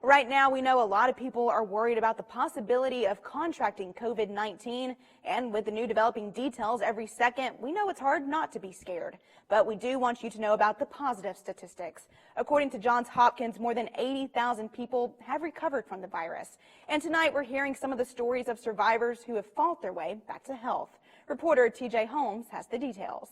Right now, we know a lot of people are worried about the possibility of contracting COVID-19, and with the new developing details every second, we know it's hard not to be scared. But we do want you to know about the positive statistics. According to Johns Hopkins, more than 80,000 people have recovered from the virus. And tonight, we're hearing some of the stories of survivors who have fought their way back to health. Reporter TJ Holmes has the details.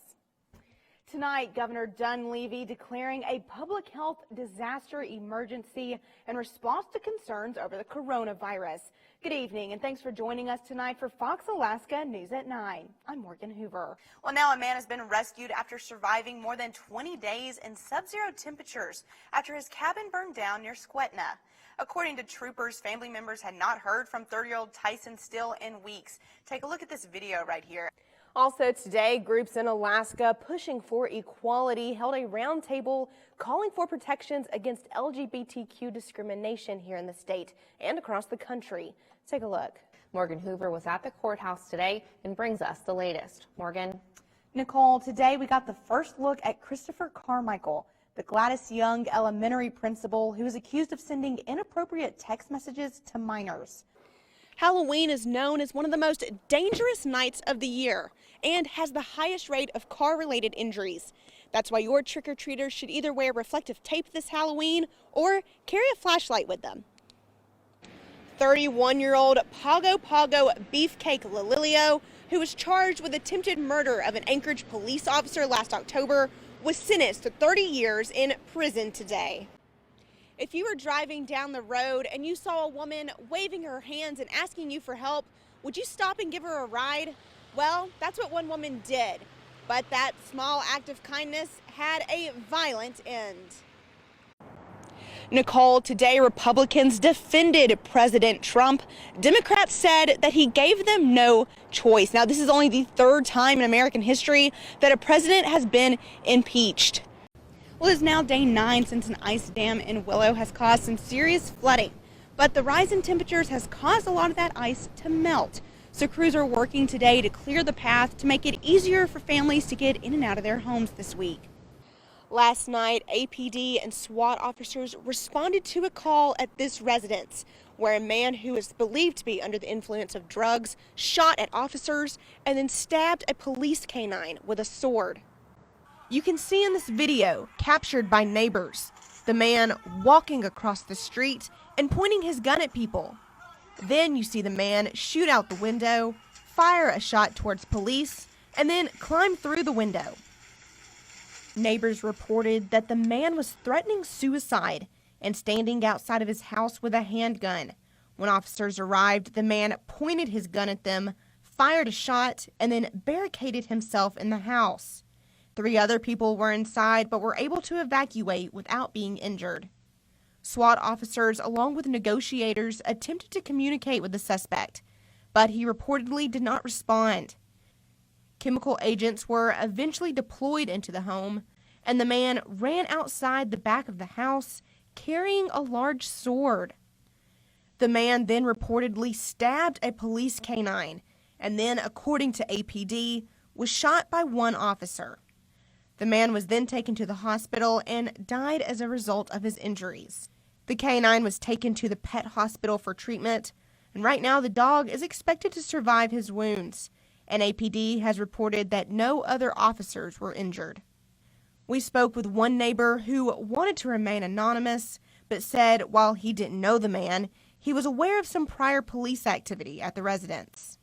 Tonight, Governor Dunleavy declaring a public health disaster emergency in response to concerns over the coronavirus. Good evening, and thanks for joining us tonight for Fox Alaska News at 9. I'm Morganehoover. Well, now a man has been rescued after surviving more than 20 days in sub-zero temperatures after his cabin burned down near Skwetna. According to troopers, family members had not heard from 30-year-old Tyson Still in weeks. Take a look at this video right here. Also today, groups in Alaska pushing for equality held a roundtable calling for protections against LGBTQ discrimination here in the state and across the country. Take a look. Morganehoover was at the courthouse today and brings us the latest. Morgan. Nicole, today we got the first look at Christopher Carmichael, the Gladys Young elementary principal who is accused of sending inappropriate text messages to minors. Halloween is known as one of the most dangerous nights of the year and has the highest rate of car-related injuries. That's why your trick-or-treaters should either wear reflective tape this Halloween or carry a flashlight with them. 31-year-old Pago Beefcake Lililio, who was charged with attempted murder of an Anchorage police officer last October, was sentenced to 30 years in prison today. If you were driving down the road and you saw a woman waving her hands and asking you for help, would you stop and give her a ride? Well, that's what one woman did. But that small act of kindness had a violent end. Nicole, today Republicans defended President Trump. Democrats said that he gave them no choice. Now, this is only the third time in American history that a president has been impeached. Well, it is now day 9 since an ice dam in Willow has caused some serious flooding, but the rise in temperatures has caused a lot of that ice to melt. So crews are working today to clear the path to make it easier for families to get in and out of their homes this week. Last night, APD and SWAT officers responded to a call at this residence where a man who is believed to be under the influence of drugs shot at officers and then stabbed a police canine with a sword. You can see in this video, captured by neighbors, the man walking across the street and pointing his gun at people. Then you see the man shoot out the window, fire a shot towards police, and then climb through the window. Neighbors reported that the man was threatening suicide and standing outside of his house with a handgun. When officers arrived, the man pointed his gun at them, fired a shot, and then barricaded himself in the house. 3 other people were inside but were able to evacuate without being injured. SWAT officers, along with negotiators, attempted to communicate with the suspect, but he reportedly did not respond. Chemical agents were eventually deployed into the home, and the man ran outside the back of the house carrying a large sword. The man then reportedly stabbed a police canine, and then, according to APD, was shot by one officer. The man was then taken to the hospital and died as a result of his injuries. The canine was taken to the pet hospital for treatment, and right now the dog is expected to survive his wounds, and APD has reported that no other officers were injured. We spoke with one neighbor who wanted to remain anonymous, but said while he didn't know the man, he was aware of some prior police activity at the residence.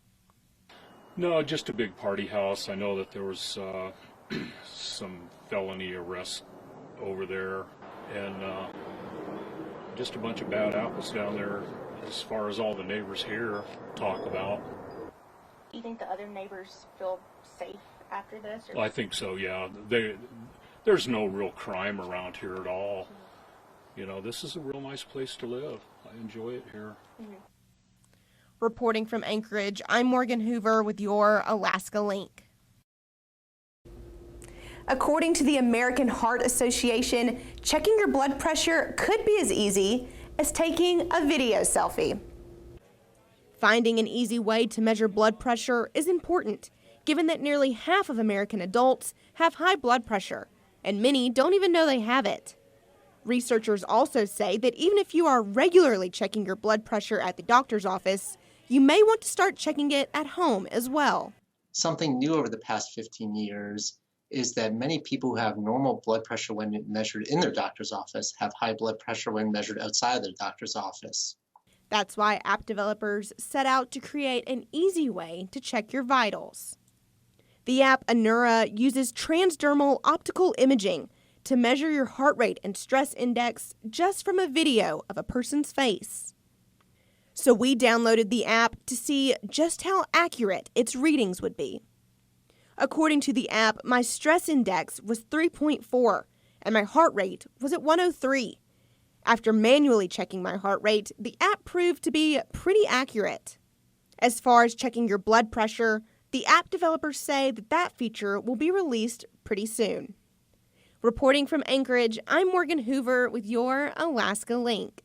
No, just a big party house. I know that there was some felony arrests over there, and just a bunch of bad apples down there as far as all the neighbors here talk about. Do you think the other neighbors feel safe after this? I think so, yeah. There's no real crime around here at all. You know, this is a real nice place to live. I enjoy it here. Mm-hmm. Reporting from Anchorage, I'm Morganehoover with your Alaska Link. According to the American Heart Association, checking your blood pressure could be as easy as taking a video selfie. Finding an easy way to measure blood pressure is important, given that nearly half of American adults have high blood pressure, and many don't even know they have it. Researchers also say that even if you are regularly checking your blood pressure at the doctor's office, you may want to start checking it at home as well. Something new over the past 15 years is that many people who have normal blood pressure when measured in their doctor's office have high blood pressure when measured outside of their doctor's office. That's why app developers set out to create an easy way to check your vitals. The app Anura uses transdermal optical imaging to measure your heart rate and stress index just from a video of a person's face. So we downloaded the app to see just how accurate its readings would be. According to the app, my stress index was 3.4 and my heart rate was at 103. After manually checking my heart rate, the app proved to be pretty accurate. As far as checking your blood pressure, the app developers say that feature will be released pretty soon. Reporting from Anchorage, I'm Morganehoover with your Alaska Link.